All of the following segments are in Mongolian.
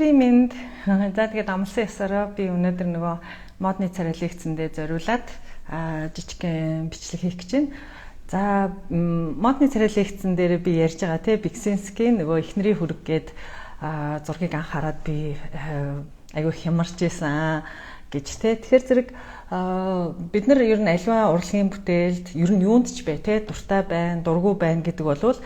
Өдрийн мэнд. За тэгээд амлсан ясаараа би өнөөдөр нөгөө модны царай лекцэндээ зориулаад жижигхэн бичлэг хийх гэж байна. За модны царай лекцэн дээр би ярьж байгаа те Биксенскийн нөгөө эхнэрийн хүрэг гээд зургийг анхаарад би айгүй хямарч ийсэн гэж те. Тэгэхээр зэрэг бид нар ер нь аливаа урлагийн бүтээлд ер нь юунд ч бай те дуртай байна, дургүй байна гэдэг болвол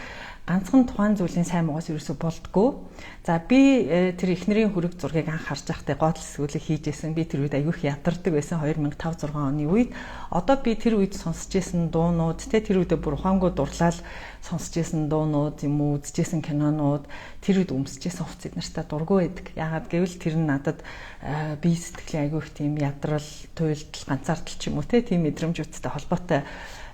ганцхан тухайн зүйлийн сайн муугаас ерөөсө болдгоо. За би тэр эхнэрийн хүрэг зургийг анх харж байхдаа гол зүйлийг хийжсэн. Би тэр үед аягүй их ядардаг байсан 2005-6 оны үед. Одоо би тэр үед сонсч байсан дуунууд, тэр үедээ бүр ухаангуу дурлал сонсч байсан дуунууд юм уу, үзчихсэн кинонууд, тэр үед өмсчихсэн хувцас нартай дургүй байдаг. Яагаад гэвэл тэр нь надад бие сэтгэлийн аягүй их тийм ядрал, туйлдал, ганцаардал ч юм уу тийм мэдрэмжүүдтэй холбоотой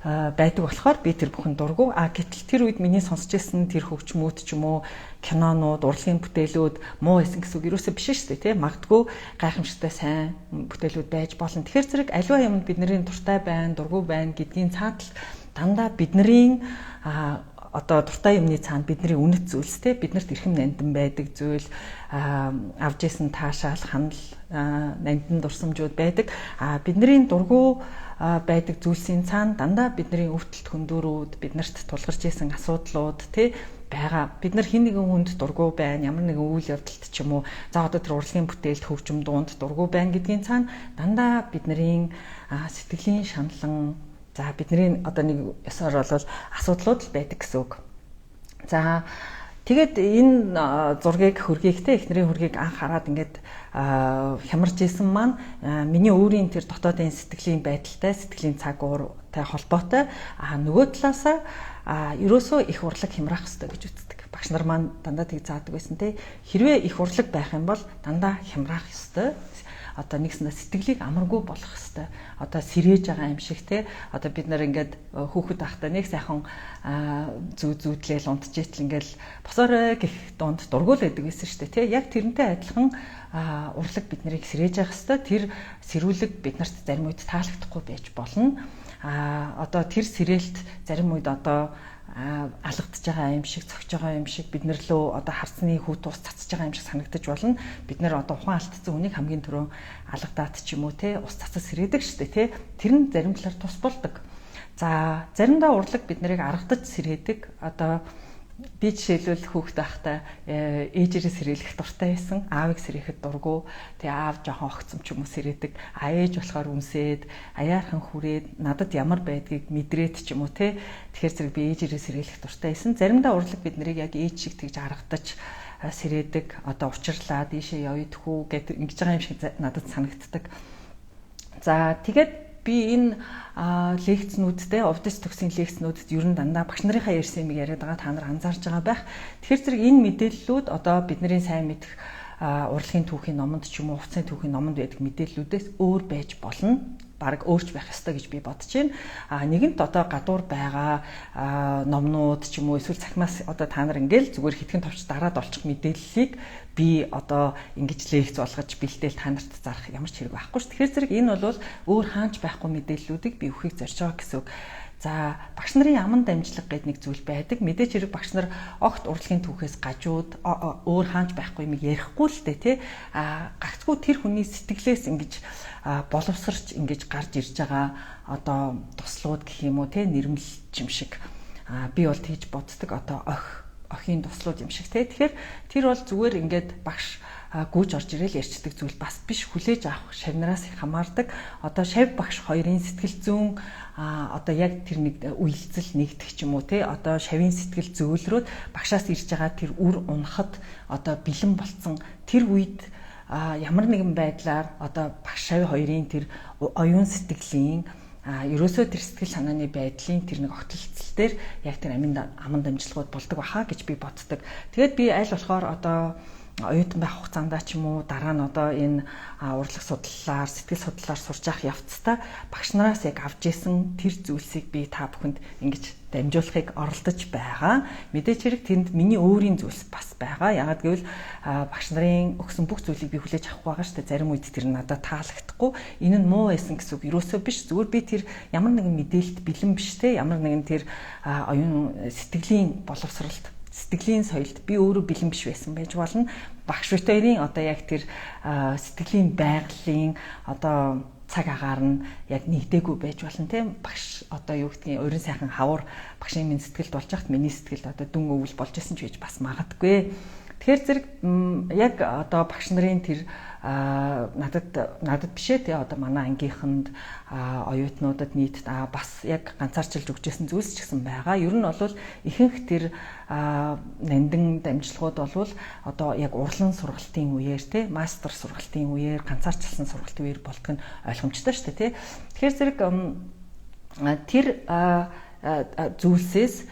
байдаг болохоор би тэр бүхэн дургу. Гэтэл тэр үед миний сонсч байсан тэр хөгжмүүд ч юм уу, кинонууд, урлагийн бүтээлүүд муу байсан гэсэн үг ерөөсөө биш шүү дээ, тийм магадгүй гайхамшигтай сайн бүтээлүүд байж болно. Тэгэхээр зэрэг аливаа юмд бидний дуртай байна, дургүй байна гэдгийн цаатал дандаа бидний одоо дуртай юмны цаана бидний үнэт зүйлстэй биднэрт эрхэм нандин байдаг зүйл авж исэн таашаал ханал нандин дурсамжууд байдаг. Бидний дургүй байдаг зүйлсийн цаана дандаа бидний өвдөлт хөндөрүүд биднэрт тулгарч исэн асуудлууд тий байгаа. Бид нар хин нэгэн хүнд дургүй байна, ямар нэгэн үйл явдалт ч юм уу. За одоо тэр урлагийн бүтээлд хөгжим дуунд дургүй байна гэдгийн цаана дандаа бидний сэтгэлийн шаналн за бидний одоо нэг ёсоор бол асуудлууд л байдаг гэсэн үг. За тэгээд энэ зургийг хөргийгтэй эхнэрийн хөргийг анх хараад ингээд хямарч исэн маань миний өөрийн тэр дотоодын сэтгэлийн байдалтай, сэтгэлийн цаг ууртай холбоотой. Нөгөө талаасаа ерөөсөө их урлаг хямрах хэрэгтэй гэж үздэг. Багш нар маань дандаа тийг заадаг байсан те. Хэрвээ их урлаг байх юм бол дандаа хямрах хэрэгтэй. Одоо нэгснээ сэтгэлийг амаргүй болгох хэвээр. Одоо сэрээж байгаа юм шиг те. Одоо бид нар ингээд хүүхэд байхдаа нэг сайхан зүүдлээл унтжээтэл ингээд босоорой гэх дунд дургуул байдаг байсан шүү дээ те. Яг тэрнтэй адилхан урлаг бид нарыг сэрээж явах хэвээр. Тэр сэрүүлэг биднэрт зарим үед таалагдахгүй байж болно. Одоо тэр сэрээлт зарим үед одоо алгадж байгаа юм шиг, цогж байгаа юм шиг бид нар лөө одоо харцны хүүт ус цацж байгаа юм шиг санагдаж болно. Бид нар одоо ухаан алдсан хүнийг хамгийн түрүү алгадаад ч юм уу те ус цацаж сэрээдэг шүү дээ те. Тэр нь зарим талаар тус болдог. За заримдаа урлаг бид нарыг аргадаж сэрээдэг. Одоо би жишээлбэл хүүхэд байхдаа ээжээрээ сэрээлэх дуртай байсан. Аавыг сэрээхэд дургу. Тэгээ аав жоохон огцом ч юм уу сэрээдэг. Ээж болохоор үнсээд, аяархан хүрээд надад ямар байдгийг мэдрээд ч юм уу те. Тэгэхээр зэрэг би ээжээрээ сэрээлэх дуртай байсан. Заримдаа урлаг бид нарыг яг ээж шиг тэгж аргадаж сэрээдэг. Одоо учирлаа дээшээ явъя тхүү гэдэг ингэж байгаа юм шиг надад санагддаг. За тэгээд би энэ лекцнүүдтэй овдс төгсгийн лекцнүүдэд ер нь дандаа багш нарынхаа ярьсан юм яриад байгаа та нар анзаарж байгаа байх. Тэгэхээр зэрэг энэ мэдээллүүд одоо бидний сайн мэдэх урлагийн түүхийн номонд ч юм уу хувцсны түүхийн номонд байдаг мэдээллүүдээс өөр байж болно. Бараг өөрч байх ёстой гэж би бодож байна. Нэгэнт одоо гадуур байгаа номнууд ч юм уу эсвэл цахимаас одоо та нар ингээл зүгээр хитгэн товч дараад олчих мэдээллийг би одоо ингэж лекц болгож бэлдээл та нарт зарах ямар ч хэрэг байхгүй ш. Тэгэхээр зэрэг энэ бол өөр хаанч байхгүй мэдээллүүдийг би өгөхийг зорж байгаа гэсэн үг. За багш нарын аман дамжлага гэдэг нэг зүйл байдаг. Мэдээж хэрэг багш нар огт урлагийн түүхээс гажууд өөр хаанч байхгүй юм ярихгүй л дээ тий. Гагцгүй тэр хүний сэтгэлээс ингэж боловсрч ингэж гарч ирж байгаа одоо туслууд гэх юм уу тий нэрмэлч юм шиг би бол тэгж боддог одоо охин туслууд юм шиг тий. Тэгэхээр тэр бол зүгээр ингээд багш гүйж орж ирэл ярьцдаг зүйл бас биш, хүлээж авах шавнараас хамаардаг. Одоо шав багш хоёрын сэтгэл зүйн одоо яг тэр нэг үйлцэл нэгдэх ч юм уу те одоо шавийн сэтгэл зөөлрөөд багшаас ирж байгаа тэр үр унахад одоо бэлэн болцсон тэр үед ямар нэгэн байдлаар одоо багш шав хоёрын тэр оюун сэтгэлийн ерөөсөө тэр сэтгэл санааны байдлын тэр нэг огтлцол дээр яг тэр аман дамжлагууд болдог баха гэж би боддог. Тэгээд би аль болохоор одоо оюутан байх хугацаанд ч юм уу дараа нь одоо энэ урлаг судлалаар сэтгэл судлалаар сурч явах явцдаа багш нараас яг авч исэн тэр зүйлсийг би та бүхэнд ингэж дамжуулахыг оролдож байгаа. Мэдээж хэрэг тэнд миний өөрийн зүйлс бас байгаа. Яагаад гэвэл багш нарын өгсөн бүх зүйлийг би хүлээж авах байгаа шүү дээ. Зарим үед тэр надад таалагдахгүй. Энэ нь муу байсан гэсэн үг ерөөсөө биш. Зүгээр би тэр ямар нэгэн мэдээлэлд бэлэн биш те. Ямар нэгэн тэр оюун сэтгэлийн боловсролд сэтгэлийн соёлд би өөрөө бэлэн биш байсан байж болно. багш битэрийн одоо яг тэр сэтгэлийн байгалийн одоо цаг агаар нь яг нэгдээгүй байж болно тийм багш одоо юу гэдгийг өрийн сайхан хавар багшийн минь сэтгэлд болж хахад миний сэтгэлд одоо дүн өвөл болж исэн ч гэж бас магадгүй. Тэгэхээр зэрэг яг одоо багш нарын тэр надад бишээ тий одоо манай ангийнханд оюутнуудад нийт бас яг ганцаарчилж өгчсэн зүйлс ч гэсэн байгаа. Ер нь бол ихэнх тэр нандин дамжлагууд болвол одоо яг урлан сургалтын үеэр тий мастер сургалтын үеэр ганцаарчилсан сургалтын үеэр болдог нь ойлгомжтой шүү дээ тий. Тэгэхээр зэрэг тэр зүйлсээс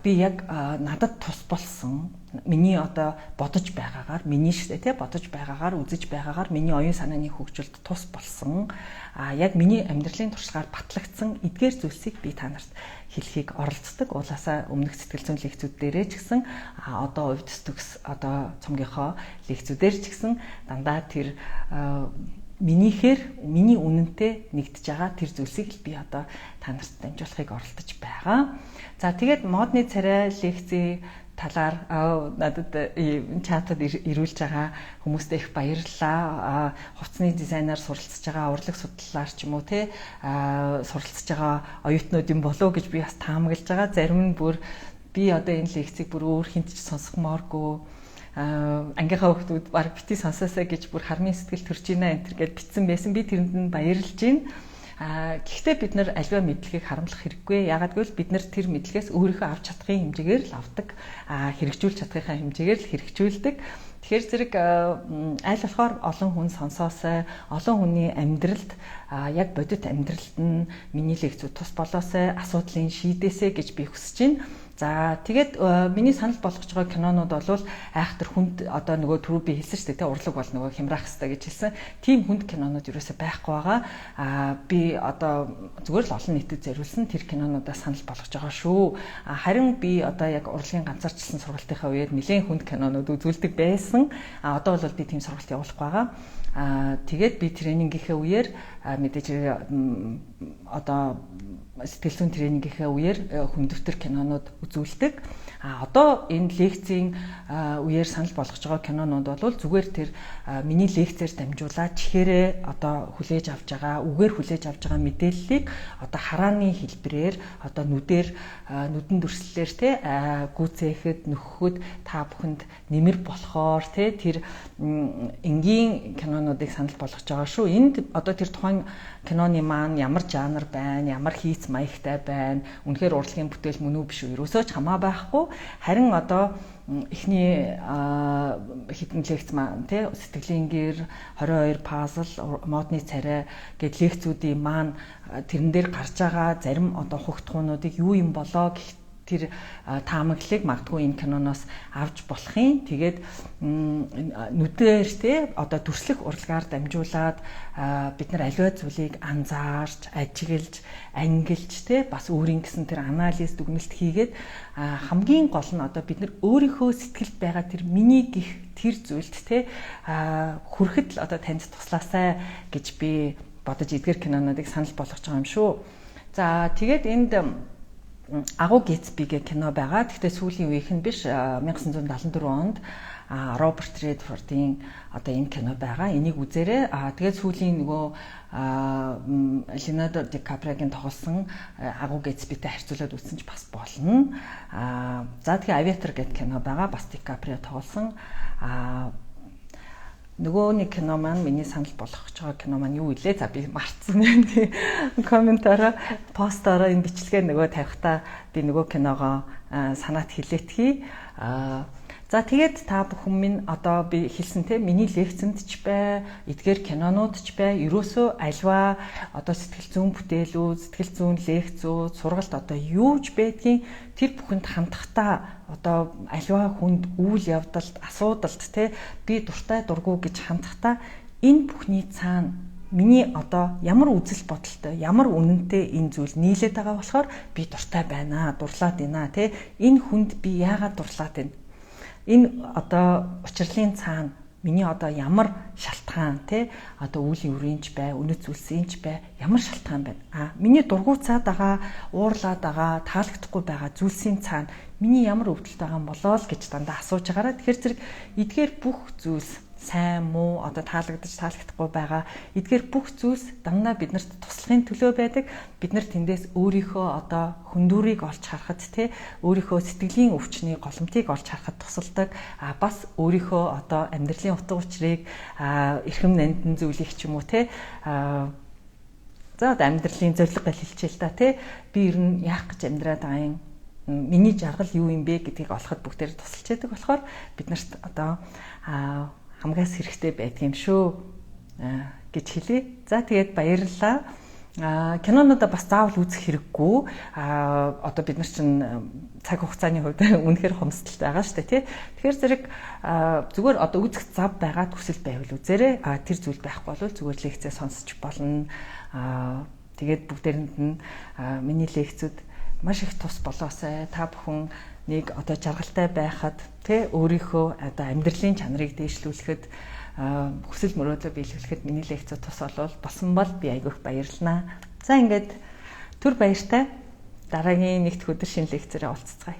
би яг надад тус болсон миний одоо бодож байгаагаар миний шүү дээ тий бодож байгаагаар үзэж байгаагаар миний оюун санааны хөгжилд тус болсон яг миний амьдралын туршлагаар батлагдсан эдгээр зүйлсийг би та нарт хэлхийг оролцдог. Уулаасаа өмнөх сэтгэл зүйн лекцүүд дээрээ ч гэсэн одоо увд төгс одоо цомгийнхоо лекцүүдээр ч гэсэн дандаа тэр минийхээр миний үнэнтэй нэгдэж байгаа тэр зүйлсийг би одоо та нарт дамжуулахыг оролдож байгаа. За тэгээд модны царай лекцийн талаар надад чатад ирүүлж байгаа хүмүүстээ их баярлалаа. Хувцсны дизайнаар суралцж байгаа урлаг судлалаар ч юм уу те суралцж байгаа оюутнууд юм болов гэж би бас таамаглаж байгаа. Зарим нь бүр би одоо энэ лекцийг бүр өөр хинт ч сонсгомооргүй ангийнхаа хүмүүс баг бити сонсоосаа гэж бүр хармын сэтгэл төрж ийна энэ төр гэд битсэн байсан. Би тэрэнд нь баярлж байна. Гэхдээ бид нар аливаа мэдлэгийг харамлах хэрэггүй. Ягаад гэвэл бид нар тэр мэдлэгээс өөрийнхөө авч чадахын хэмжээгээр л авдаг. Хэрэгжүүлж чадахынхаа хэмжээгээр л хэрэгжүүлдэг. Тэгэхээр зэрэг аль болохоор олон хүн сонсоосай, олон хүний амьдралд яг бодит амьдралд нь миний лекцүүд тус болоосай, асуудлын шийдээсэй гэж би хүсэж байна. За тэгээд миний санал болгож байгаа кинонууд бол айхтар хүнд одоо нөгөө түрүү би хэлсэн шүү дээ тий урлаг бол нөгөө хямрах хэрэгтэй гэж хэлсэн. Тийм хүнд кинонууд юусоо байхгүй байгаа. Би одоо зүгээр л олон нийтэд зориулсан тэр кинонуудаа санал болгож байгаа шүү. Харин би одоо яг урлагийн ганцаарчлсан сургалтынхаа үеэр нэлээд хүнд кинонууд үзүүлдэг байсан. Одоо бол би тийм сургалт явуулахгүй байгаа. Тэгээд би тренингийнхээ үеэр мэдээж одоо сэтгэл зүйн тренингийнхээ үеэр хүндөвтөр кинонууд үзүүлдэг. Одоо энэ лекцийн үеэр санал болгож байгаа кинонууд бол зүгээр тэр миний лекцээр дамжуулаад чихээрээ одоо хүлээж авч байгаа, үгээр хүлээж авч байгаа мэдээллийг одоо харааны хэлбэрээр одоо нүдэн дүрслэлээр те гүцээхэд нөхөхөд та бүхэнд нэмэр болохоор те тэр энгийн кинонуудыг санал болгож байгаа шүү. Энд одоо тэр тухайн киноны маань ямар жанр байна, ямар хийц маягтай байна, үнэхээр урлагийн бүтээл мөн үү биш үү ерөөсөө ч хамаа байхгүй. Харин одоо эхний хитэн лекц маань тий сэтгэлийн гэр 22 пазл модны царай гэд лекцүүдийн маань тэрэн дээр гарч байгаа зарим одоо хугтгуунуудыг юу юм болоо гэх тэр таамаглалыг магадгүй энэ киноноос авч болохын тэгээд нүдээр те одоо дүрслэх урлагаар дамжуулаад бид нар аливаа зүйлийг анзаарч ажиглаж ангилж те бас өөрийн гэсэн тэр анализ дүгнэлт хийгээд хамгийн гол нь одоо бид нар өөрийнхөө сэтгэлд байгаа тэр миний гих тэр зүйлд те хүрэхэд л одоо танд туслаасай гэж би бодож эдгээр кинонуудыг санал болгож байгаа юм шүү. За тэгээд энд Агуу Гэтсби гэх кино байгаа. Гэхдээ сүүлийн үеийнх нь биш 1974 онд Роберт Редфордын одоо энэ кино байгаа. Энийг үзээрэй. Тэгээд сүүлийн нөгөө Леонардо Ди Каприогийн тоглосон Агуу Гэтсбитэй харьцуулаад үзсэн ч бас болно. За тэгээд Авиатор гэх кино байгаа. Бас Ди Каприо тоглосон. Нөгөө нэг кино маань миний санал болгож байгаа кино маань юу илээ? За би мартсан юм. Комментараа, постаараа энэ бичлэгээ нөгөө тавихтаа би нөгөө киногоо санаат хэлээтгэе. За тэгээд та бүхэн минь одоо би хэлсэн те миний лекцэнд ч бай, эдгээр кинонууд ч бай, ерөөсөө альва одоо сэтгэл зүйн бүтээлүүд, сэтгэл зүйн лекцүүд, сургалт одоо юу ч байдгийн тэр бүхэнд хандахдаа одоо альва хүнд үйл явдалд, асуудалд те би дуртай дургу гэж хандахдаа энэ бүхний цаана миний одоо ямар үзэл бодолтой, ямар үнэнтэй энэ зүйл нийлээд байгаа болохоор би дуртай байна, дурлаад байна те энэ хүнд би яагаад дурлаад байна? Энэ одоо учрлын цаана миний одоо ямар шалтгаан те одоо үеийн үрийнч бай, үнэт зүйлсийнч бай, ямар шалтгаан байна. Миний дургуцаад байгаа, уурлаад байгаа, таалагдахгүй байгаа зүйлсийн цаана миний ямар өвдөлт байгаа юм болоо л гэж дандаа асууж байгаараа. Тэгэхээр зэрэг эдгээр бүх зүйлс сайн муу одоо таалагдаж таалагдахгүй байгаа эдгээр бүх зүйлс дандаа биднэрт туслахын төлөө байдаг. Бид нар тэндээс өөрийнхөө одоо хөндүүрийг олж харахад те өөрийнхөө сэтгэлийн өвчний голомтыг олж харахад тусалдаг. Бас өөрийнхөө одоо амьдралын утга учирыг эрхэм нандин зүйлийг ч юм уу те за одоо амьдралын зорилго хэлчихэл та те би ер нь яах гэж амьдраад байгаа юм, миний жаргал юу юм бэ гэдгийг олоход бүгдээр тусалж яадаг болохоор бид нарт одоо хамгаас хэрэгтэй байдгийм шүү гэж хэлье. За тэгээд баярлалаа. Кинонуудаа бас заавал үзэх хэрэггүй. Одоо бид нар чинь цаг хугацааны хувьд үнэхээр хомсдолтой байгаа шүү дээ, тий. Тэгэхээр зэрэг зүгээр одоо үзэх зав байгаад хүсэл байвал үзээрэй. Тэр зүйл байхгүй бол зүгээр лекцээ сонсч болно. Тэгээд бүгдээрэнд нь миний лекцүүд маш их тус болоосай. Та бүхэн нэг одоо жаргалтай байхад тэ өөрийнхөө одоо амьдралын чанарыг дээшлүүлэхэд хүсэл мөрөөдөө биелүүлэхэд миний лекцээ тус болсон бол би айгүйх баярлнаа. За ингээд түр баяртай дараагийн нэгд өдөр шинэ лекцээрээ уулзцгаая.